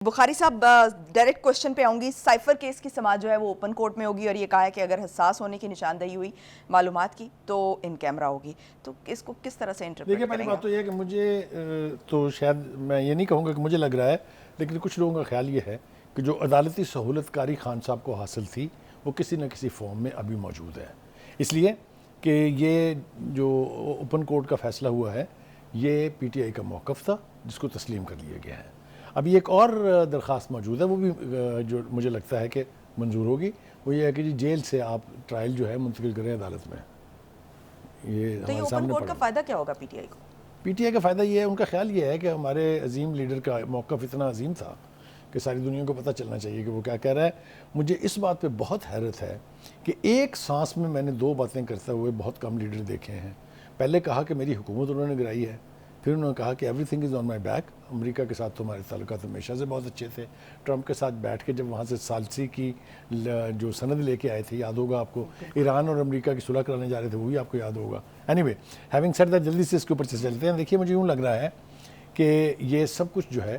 بخاری صاحب direct question پہ آؤں گی. سائفر کیس کی سماعت جو ہے وہ اوپن کورٹ میں ہوگی اور یہ کہا ہے کہ اگر حساس ہونے کی نشاندہی ہوئی معلومات کی تو ان کیمرہ ہوگی. تو اس کو کس طرح سے انٹرپریٹ دیکھیں، پہلی بات تو یہ ہے کہ مجھے تو شاید میں یہ نہیں کہوں گا کہ مجھے لگ رہا ہے، لیکن کچھ لوگوں کا خیال یہ ہے کہ جو عدالتی سہولت کاری خان صاحب کو حاصل تھی وہ کسی نہ کسی فارم میں ابھی موجود ہے. اس لیے کہ یہ جو اوپن کورٹ کا فیصلہ ہوا ہے یہ پی ٹی آئی کا موقف تھا جس کو تسلیم کر لیا گیا ہے. ابھی ایک اور درخواست موجود ہے، وہ بھی جو مجھے لگتا ہے کہ منظور ہوگی، وہ یہ ہے کہ جیل سے آپ ٹرائل جو ہے منتقل کریں عدالت میں. یہ تو یہ اوپن کورٹ کا فائدہ کیا ہوگا پی ٹی آئی کو؟ پی ٹی آئی کا فائدہ یہ ہے، ان کا خیال یہ ہے کہ ہمارے عظیم لیڈر کا موقف اتنا عظیم تھا کہ ساری دنیا کو پتہ چلنا چاہیے کہ وہ کیا کہہ رہا ہے. مجھے اس بات پہ بہت حیرت ہے کہ ایک سانس میں نے دو باتیں کرتے ہوئے بہت کم لیڈر دیکھے ہیں. پہلے کہا کہ میری حکومت انہوں نے گرائی ہے، پھر انہوں نے کہا کہ everything is on my back. امریکہ کے ساتھ تو ہمارے تعلقات ہمیشہ سے بہت اچھے تھے. ٹرمپ کے ساتھ بیٹھ کے جب وہاں سے ثالثی کی جو سند لے کے آئے تھے، یاد ہوگا آپ کو، ایران اور امریکہ کی صلح کرانے جا رہے تھے، وہ بھی آپ کو یاد ہوگا. Any way, having said that, جلدی سے اس کے اوپر سے چلتے ہیں. دیکھیے، مجھے یوں لگ رہا ہے کہ یہ سب کچھ جو ہے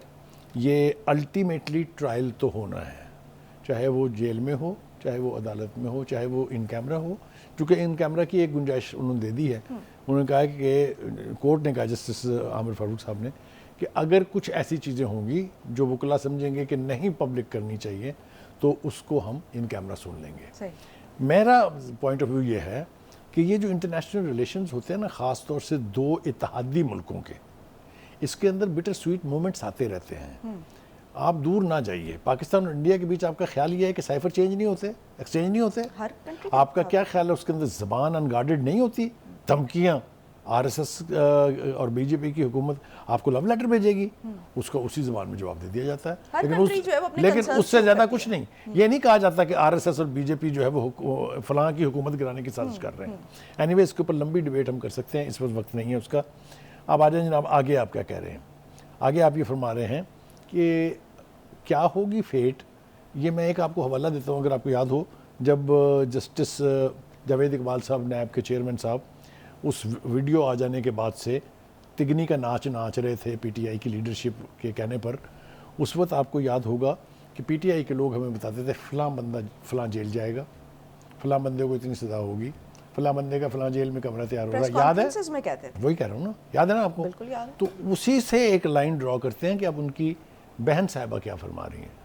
یہ الٹیمیٹلی ٹرائل تو ہونا ہے، چاہے وہ جیل میں ہو، چاہے وہ عدالت میں ہو، چاہے وہ ان کیمرہ ہو. چونکہ ان کیمرہ کی ایک گنجائش انہوں نے دے دی ہے. انہوں نے کہا کہ کورٹ نے کہا، جسٹس عامر فاروق صاحب نے، کہ اگر کچھ ایسی چیزیں ہوں گی جو وکلا سمجھیں گے کہ نہیں پبلک کرنی چاہیے تو اس کو ہم ان کیمرہ سن لیں گے. میرا پوائنٹ آف ویو یہ ہے کہ یہ جو انٹرنیشنل ریلیشنز ہوتے ہیں نا، خاص طور سے دو اتحادی ملکوں کے، اس کے اندر بٹر سویٹ مومنٹس آتے رہتے ہیں. آپ دور نہ جائیے. پاکستان اور انڈیا کے بیچ آپ کا خیال یہ ہے کہ سائفر چینج نہیں ہوتے، ایکسچینج نہیں ہوتے؟ آپ کا کیا خیال ہے اس کے اندر زبان انگارڈڈ نہیں ہوتی؟ دھمکیاں آر ایس ایس اور بی جے پی کی حکومت آپ کو لو لیٹر بھیجے گی، اس کا اسی زبان میں جواب دے دیا جاتا ہے. لیکن اس سے زیادہ کچھ نہیں. یہ نہیں کہا جاتا کہ آر ایس ایس اور بی جے پی جو ہے وہ فلاں کی حکومت گرانے کی سازش کر رہے ہیں. اینی وے، اس کے اوپر لمبی ڈیبیٹ ہم کر سکتے ہیں، اس وقت نہیں ہے اس کا. اب آ جائیں جناب، آگے آپ کیا کہہ رہے ہیں؟ آگے آپ یہ فرما رہے ہیں کہ کیا ہوگی فیٹ. یہ میں ایک آپ کو حوالہ دیتا ہوں، اگر آپ کو یاد ہو، جب جسٹس جاوید اقبال صاحب، نیب کے چیئرمین صاحب، اس ویڈیو آ جانے کے بعد سے تگنی کا ناچ رہے تھے پی ٹی آئی کی لیڈرشپ کے کہنے پر، اس وقت آپ کو یاد ہوگا کہ پی ٹی آئی کے لوگ ہمیں بتاتے تھے فلاں بندہ فلاں جیل جائے گا، فلاں بندے کو اتنی سزا ہوگی، فلاں بندے کا فلاں جیل میں کمرہ تیار ہوگا. یاد ہے؟ وہی کہہ رہا ہوں نا، یاد ہے نا آپ کو؟ تو اسی سے ایک لائن ڈرا کرتے ہیں کہ اب ان کی بہن صاحبہ کیا فرما رہی ہیں.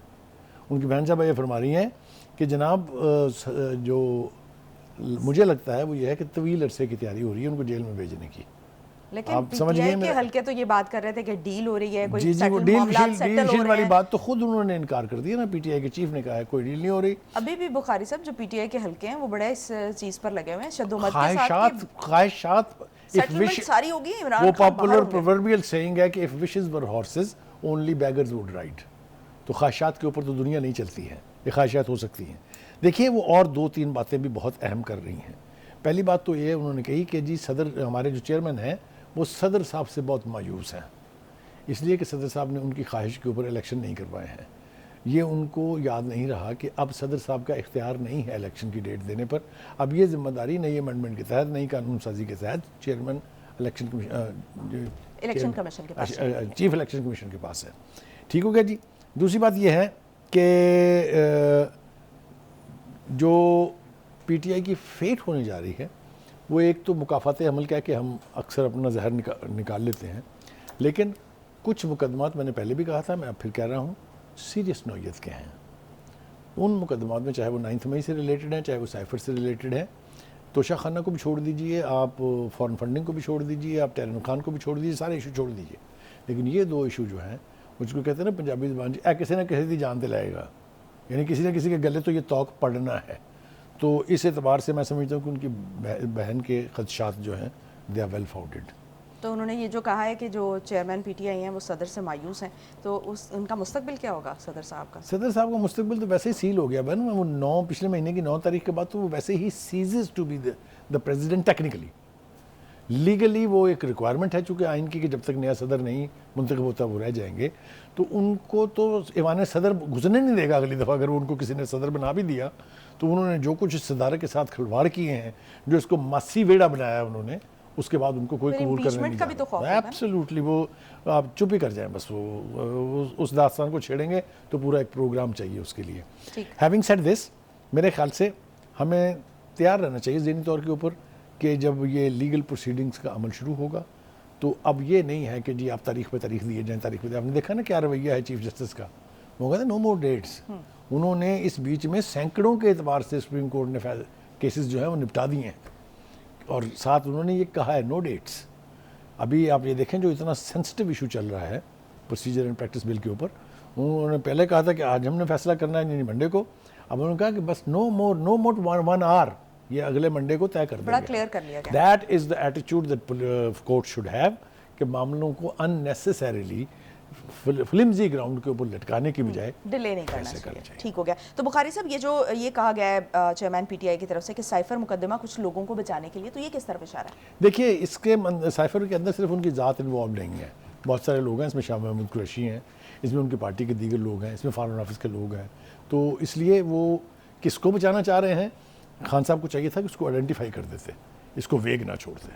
ان کی بہن صاحبہ یہ فرما رہی ہیں کہ جناب جو مجھے لگتا ہے وہ یہ ہے کہ طویل عرصے کی تیاری ہو رہی ہے ان کو جیل میں بھیجنے کی. لیکن پی ٹی آئی کے حلقے تو یہ بات کر رہے تھے کہ ڈیل ہو رہی ہے، کوئی ڈیل والی بات تو خود انہوں نے انکار کر دیا نا. پی ٹی آئی کے چیف نے کہا ہے کوئی ڈیل نہیں ہو رہی. ابھی بھی بخاری صاحب جو پی ٹی آئی کے حلقے ہیں وہ بڑے اس چیز پر لگے ہوئے ہیں، شدومت کے ساتھ خواہشات سیٹلمنٹ ساری ہوگی. وہ پاپولر پرووربیل سیئنگ ہے کہ if wishes were horses only beggars would ride. تو خواہشات کے اوپر تو دنیا نہیں چلتی ہے، یہ خواہشات ہو سکتی ہیں. دیکھیے، وہ اور دو تین باتیں بھی بہت اہم کر رہی ہیں. پہلی بات تو یہ انہوں نے کہی کہ جی صدر، ہمارے جو چیئرمین ہیں وہ صدر صاحب سے بہت مایوس ہیں، اس لیے کہ صدر صاحب نے ان کی خواہش کے اوپر الیکشن نہیں کروائے ہیں. یہ ان کو یاد نہیں رہا کہ اب صدر صاحب کا اختیار نہیں ہے الیکشن کی ڈیٹ دینے پر. اب یہ ذمہ داری نئی امنڈمنٹ کے تحت، نئی قانون سازی کے تحت چیئرمین الیکشن کمیشن کے پاس، چیف الیکشن کمیشن کے پاس ہے. ٹھیک ہو گیا جی. دوسری بات یہ ہے کہ جو پی ٹی آئی کی فیٹ ہونے جا رہی ہے وہ ایک تو مکافات عمل کا ہے کہ ہم اکثر اپنا زہر نکال لیتے ہیں، لیکن کچھ مقدمات میں نے پہلے بھی کہا تھا، میں اب پھر کہہ رہا ہوں، سیریس نوعیت کے ہیں. ان مقدمات میں چاہے وہ 9 مئی سے ریلیٹڈ ہیں، چاہے وہ سائفر سے ریلیٹڈ ہیں، توشہ خانہ کو بھی چھوڑ دیجئے، آپ فارن فنڈنگ کو بھی چھوڑ دیجئے، آپ ٹیرن خان کو بھی چھوڑ دیجئے، سارے ایشو چھوڑ دیجئے. لیکن یہ دو ایشو جو ہیں، مجھ کو کہتے ہیں نا پنجابی زبان جی، کسی نہ کسی دی جان دلائے گا، یعنی کسی نہ کسی کے گلے تو یہ توق پڑنا ہے. تو اس اعتبار سے میں سمجھتا ہوں کہ ان کی بہن کے خدشات جو ہیں دے آر ویل فاؤنڈیڈ. تو انہوں نے یہ جو کہا ہے کہ جو چیئرمین پی ٹی آئی ہیں وہ صدر سے مایوس ہیں، تو ان کا مستقبل کیا ہوگا صدر صاحب کا؟ صدر صاحب کا مستقبل تو ویسے ہی سیل ہو گیا بہن. وہ پچھلے مہینے کی 9 تاریخ کے بعد تو وہ ویسے ہی ceases to be the president. Technically legally وہ ایک ریکوائرمنٹ ہے چونکہ آئین کی کہ جب تک نیا صدر نہیں منتخب ہوتا وہ رہ جائیں گے. تو ان کو تو ایوان صدر گزرنے نہیں دے گا اگلی دفعہ. اگر ان کو کسی نے صدر بنا بھی دیا تو انہوں نے جو کچھ اس صدارت کے ساتھ کھلواڑ کیے ہیں، جو اس کو ماسی ویڑا بنایا انہوں نے، اس کے بعد ان کو کوئی پھر قبول کرنے impeachment نہیں کا بھی تو خوف جانا. ہوگا نا؟ ایبسلیوٹلی وہ آپ چپ ہی کر جائیں بس, وہ اس داستان کو چھیڑیں گے تو پورا ایک پروگرام چاہیے اس کے لیے. ہیونگ سیڈ دس, میرے خیال سے ہمیں تیار رہنا چاہیے ذہنی طور کے اوپر کہ جب یہ لیگل پروسیڈنگز کا عمل شروع ہوگا تو اب یہ نہیں ہے کہ جی آپ تاریخ پہ تاریخ دیے جائیں, تاریخ پہ. آپ نے دیکھا نا کیا رویہ ہے چیف جسٹس کا, وہ کہتے ہیں نو مور ڈیٹس. انہوں نے اس بیچ میں سینکڑوں کے اعتبار سے سپریم کورٹ نے کیسز جو ہیں وہ نپٹا دیے ہیں, اور ساتھ انہوں نے یہ کہا ہے نو ڈیٹس. ابھی آپ یہ دیکھیں جو اتنا سینسٹیو ایشو چل رہا ہے پروسیجر اینڈ پریکٹس بل کے اوپر, انہوں نے پہلے کہا تھا کہ آج ہم نے فیصلہ کرنا ہے یعنی منڈے کو, اب انہوں نے کہا کہ بس نو مور 1 hour, یہ اگلے منڈے کو طے کر دیں بڑا گے. کلیئر کر لیا گیا. دیٹ از دا ایٹیچیوڈ دیٹ کورٹ شوڈ ہیو, کہ معاملوں کو ان فلمزی گراؤنڈ کے اوپر لٹکانے کی بجائے ڈیلے نہیں کرنا چاہیے. ٹھیک ہو گیا. تو بخاری صاحب یہ کہا گیا ہے چیئرمین پی ٹی آئی کی طرف سے کہ سائفر مقدمہ کچھ لوگوں کو بچانے کے لیے, تو یہ کس طرف اشارہ ہے؟ دیکھیے اس کے سائفر کے اندر صرف ان کی ذات انوالو نہیں ہے, بہت سارے لوگ ہیں اس میں, شاہ محمود قریشی ہیں اس میں, ان کی پارٹی کے دیگر لوگ ہیں اس میں, فارن آفس کے لوگ ہیں. تو اس لیے وہ کس کو بچانا چاہ رہے ہیں, خان صاحب کو چاہیے تھا کہ اس کو آئیڈینٹیفائی کر دیتے, اس کو ویگ نہ چھوڑتے.